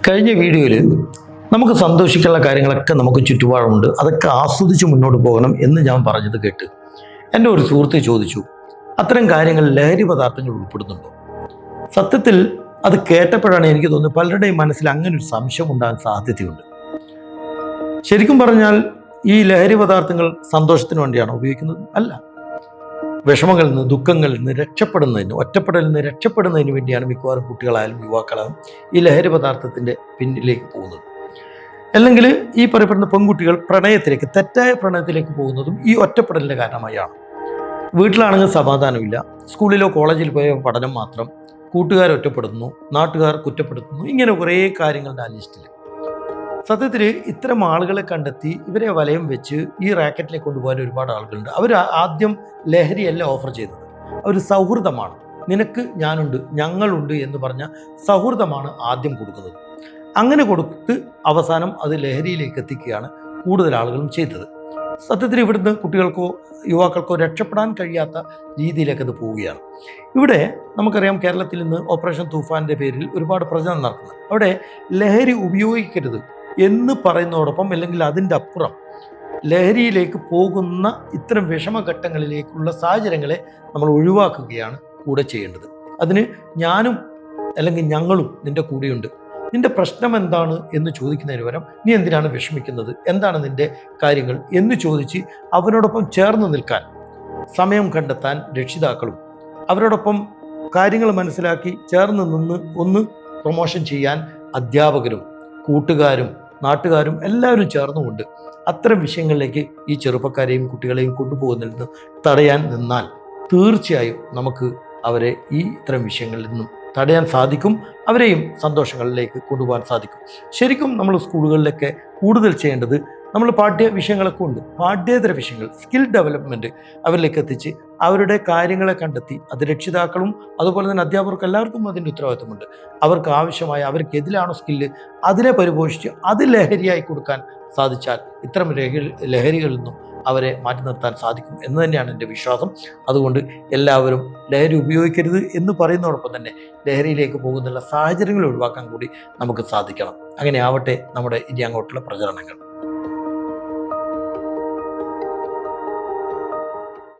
കഴിഞ്ഞ വീഡിയോയിൽ നമുക്ക് സന്തോഷിക്കാനുള്ള കാര്യങ്ങളൊക്കെ നമുക്ക് ചുറ്റുപാടുണ്ട്, അതൊക്കെ ആസ്വദിച്ച് മുന്നോട്ട് പോകണം എന്ന് ഞാൻ പറഞ്ഞത് കേട്ട് എൻ്റെ ഒരു സുഹൃത്ത് ചോദിച്ചു, അത്തരം കാര്യങ്ങൾ ലഹരി പദാർത്ഥങ്ങൾ ഉൾപ്പെടുന്നുണ്ടോ? സത്യത്തിൽ അത് കേട്ടപ്പോഴാണ് എനിക്ക് തോന്നുന്നത് പലരുടെയും മനസ്സിൽ അങ്ങനെ ഒരു സംശയം ഉണ്ടാകാൻ സാധ്യതയുണ്ട്. ശരിക്കും പറഞ്ഞാൽ ഈ ലഹരി പദാർത്ഥങ്ങൾ സന്തോഷത്തിന് വേണ്ടിയാണോ ഉപയോഗിക്കുന്നത്? അല്ല. വിഷമങ്ങളിൽ നിന്ന്, ദുഃഖങ്ങളിൽ നിന്ന് രക്ഷപ്പെടുന്നതിന്, ഒറ്റപ്പെടലിൽ നിന്ന് രക്ഷപ്പെടുന്നതിന് വേണ്ടിയാണ് മിക്കവാറും കുട്ടികളായാലും യുവാക്കളായാലും ഈ ലഹരി പദാർത്ഥത്തിൻ്റെ പിന്നിലേക്ക് പോകുന്നത്. അല്ലെങ്കിൽ ഈ പറയപ്പെടുന്ന പെൺകുട്ടികൾ പ്രണയത്തിലേക്ക്, തെറ്റായ പ്രണയത്തിലേക്ക് പോകുന്നതും ഈ ഒറ്റപ്പെടലിൻ്റെ കാരണമായാണ്. വീട്ടിലാണെങ്കിൽ സമാധാനമില്ല, സ്കൂളിലോ കോളേജിൽ പോയ പഠനം മാത്രം, കൂട്ടുകാർ ഒറ്റപ്പെടുന്നു, നാട്ടുകാർ കുറ്റപ്പെടുത്തുന്നു, ഇങ്ങനെ കുറേ കാര്യങ്ങളുടെ ആ ലിസ്റ്റിൽ. സത്യത്തിൽ ഇത്തരം ആളുകളെ കണ്ടെത്തി ഇവരെ വലയം വെച്ച് ഈ റാക്കറ്റിലേക്ക് കൊണ്ടുപോകാൻ ഒരുപാട് ആളുകളുണ്ട്. അവർ ആദ്യം ലഹരിയല്ല ഓഫർ ചെയ്യുന്നത്, അവർ സൗഹൃദമാണ്. നിനക്ക് ഞാനുണ്ട്, ഞങ്ങളുണ്ട് എന്ന് പറഞ്ഞ സൗഹൃദമാണ് ആദ്യം കൊടുക്കുന്നത്. അങ്ങനെ കൊടുത്ത് അവസാനം അത് ലഹരിയിലേക്ക് എത്തിക്കുകയാണ് കൂടുതൽ ആളുകളും ചെയ്തത്. സത്യത്തിൽ ഇവിടുന്ന് കുട്ടികൾക്കോ യുവാക്കൾക്കോ രക്ഷപ്പെടാൻ കഴിയാത്ത രീതിയിലേക്ക് അത് പോവുകയാണ്. ഇവിടെ നമുക്കറിയാം, കേരളത്തിൽ നിന്ന് ഓപ്പറേഷൻ തൂഫാൻ്റെ പേരിൽ ഒരുപാട് പ്രചരണം നടക്കുന്നത്. അവിടെ ലഹരി ഉപയോഗിക്കരുത് എന്ന് പറയുന്നതോടൊപ്പം, അല്ലെങ്കിൽ അതിൻ്റെ അപ്പുറം ലഹരിയിലേക്ക് പോകുന്ന ഇത്തരം വിഷമഘട്ടങ്ങളിലേക്കുള്ള സാഹചര്യങ്ങളെ നമ്മൾ ഒഴിവാക്കുകയാണ് കൂടെ ചെയ്യേണ്ടത്. അതിന് ഞാനും അല്ലെങ്കിൽ ഞങ്ങളും നിൻ്റെ കൂടെയുണ്ട്, നിൻ്റെ പ്രശ്നം എന്താണ് എന്ന് ചോദിക്കുന്നതിന് പകരം നീ എന്തിനാണ് വിഷമിക്കുന്നത്, എന്താണ് നിൻ്റെ കാര്യങ്ങൾ എന്ന് ചോദിച്ച് അവരോടൊപ്പം ചേർന്ന് നിൽക്കാൻ സമയം കണ്ടെത്താൻ രക്ഷിതാക്കളും, അവരോടൊപ്പം കാര്യങ്ങൾ മനസ്സിലാക്കി ചേർന്ന് നിന്ന് ഒന്ന് പ്രൊമോഷൻ ചെയ്യാൻ അധ്യാപകരും കൂട്ടുകാരും നാട്ടുകാരും എല്ലാവരും ചേർന്നുകൊണ്ട് അത്തരം വിഷയങ്ങളിലേക്ക് ഈ ചെറുപ്പക്കാരെയും കുട്ടികളെയും കൊണ്ടുപോകുന്നതിൽ നിന്ന് തടയാൻ നിന്നാൽ തീർച്ചയായും നമുക്ക് അവരെ ഈ ഇത്തരം വിഷയങ്ങളിൽ നിന്നും തടയാൻ സാധിക്കും, അവരെയും സന്തോഷങ്ങളിലേക്ക് കൊണ്ടുപോകാൻ സാധിക്കും. ശരിക്കും നമ്മൾ സ്കൂളുകളിലൊക്കെ കൂടുതൽ ചെയ്യേണ്ടത്, നമ്മൾ പാഠ്യ വിഷയങ്ങളൊക്കെ ഉണ്ട്, പാഠ്യേതര വിഷയങ്ങൾ, സ്കിൽ ഡെവലപ്മെൻറ്റ് അവരിലേക്ക് എത്തിച്ച് അവരുടെ കാര്യങ്ങളെ കണ്ടെത്തി, അത് രക്ഷിതാക്കളും അതുപോലെ തന്നെ അധ്യാപകർക്ക് എല്ലാവർക്കും അതിൻ്റെ ഉത്തരവാദിത്വമുണ്ട്. അവർക്ക് ആവശ്യമായ, അവർക്ക് എതിലാണോ സ്കില്ല് അതിനെ പരിപോഷിച്ച് അത് ലഹരിയായി കൊടുക്കാൻ സാധിച്ചാൽ ഇത്തരം ലഹരികളിൽ നിന്നും അവരെ മാറ്റി നിർത്താൻ സാധിക്കും എന്ന് തന്നെയാണ് എൻ്റെ വിശ്വാസം. അതുകൊണ്ട് എല്ലാവരും ലഹരി ഉപയോഗിക്കരുത് എന്ന് പറയുന്നതോടൊപ്പം തന്നെ ലഹരിയിലേക്ക് പോകുന്നുള്ള സാഹചര്യങ്ങൾ ഒഴിവാക്കാൻ കൂടി നമുക്ക് സാധിക്കണം. അങ്ങനെ ആവട്ടെ നമ്മുടെ ഇനി അങ്ങോട്ടുള്ള പ്രചരണങ്ങൾ.